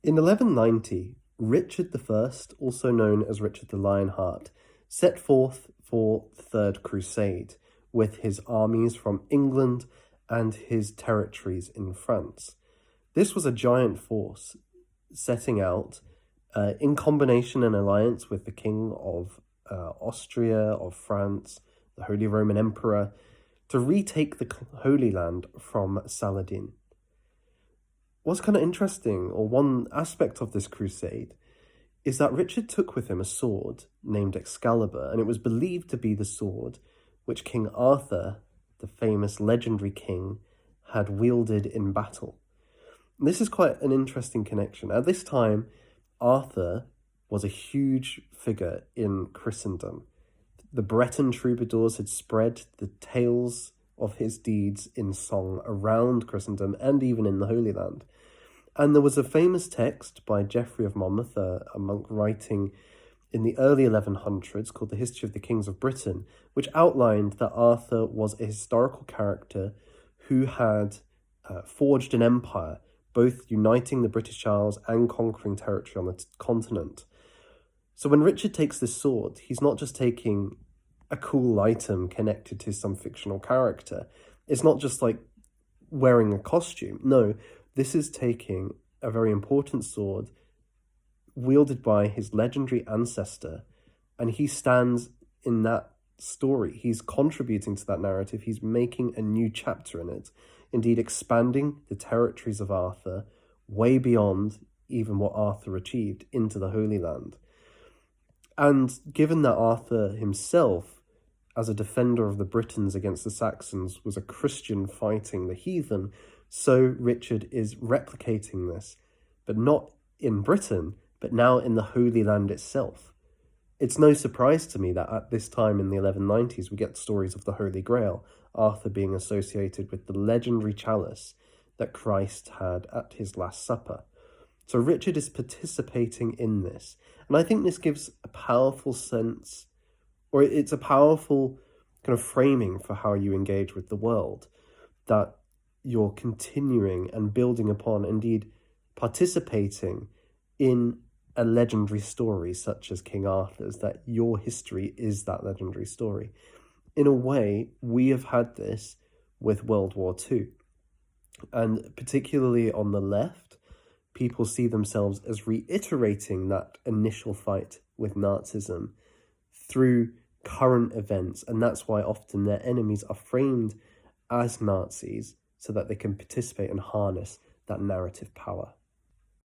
In 1190, Richard I, also known as Richard the Lionheart, set forth for the Third Crusade with his armies from England and his territories in France. This was a giant force setting out in combination and alliance with the King of Austria, of France, the Holy Roman Emperor, to retake the Holy Land from Saladin. What's kind of interesting, or one aspect of this crusade, is that Richard took with him a sword named Excalibur, and it was believed to be the sword which King Arthur, the famous legendary king, had wielded in battle. And this is quite an interesting connection. At this time, Arthur was a huge figure in Christendom. The Breton troubadours had spread the tales of his deeds in song around Christendom and even in the Holy Land. And there was a famous text by Geoffrey of Monmouth, a monk writing in the early 1100s called The History of the Kings of Britain, which outlined that Arthur was a historical character who had forged an empire, both uniting the British Isles and conquering territory on the continent. So when Richard takes this sword, he's not just taking a cool item connected to some fictional character. It's not just like wearing a costume. No, this is taking a very important sword wielded by his legendary ancestor, and he stands in that story. He's contributing to that narrative. He's making a new chapter in it, indeed expanding the territories of Arthur way beyond even what Arthur achieved into the Holy Land. And given that Arthur himself, as a defender of the Britons against the Saxons, was a Christian fighting the heathen, so Richard is replicating this, but not in Britain, but now in the Holy Land itself. It's no surprise to me that at this time in the 1190s, we get stories of the Holy Grail, Arthur being associated with the legendary chalice that Christ had at his Last Supper. So Richard is participating in this. And I think this gives a powerful sense, or it's a powerful kind of framing for how you engage with the world, that you're continuing and building upon, indeed participating in a legendary story such as King Arthur's, that your history is that legendary story. In a way, we have had this with World War II. And particularly on the left, people see themselves as reiterating that initial fight with Nazism through current events. And that's why often their enemies are framed as Nazis so that they can participate and harness that narrative power.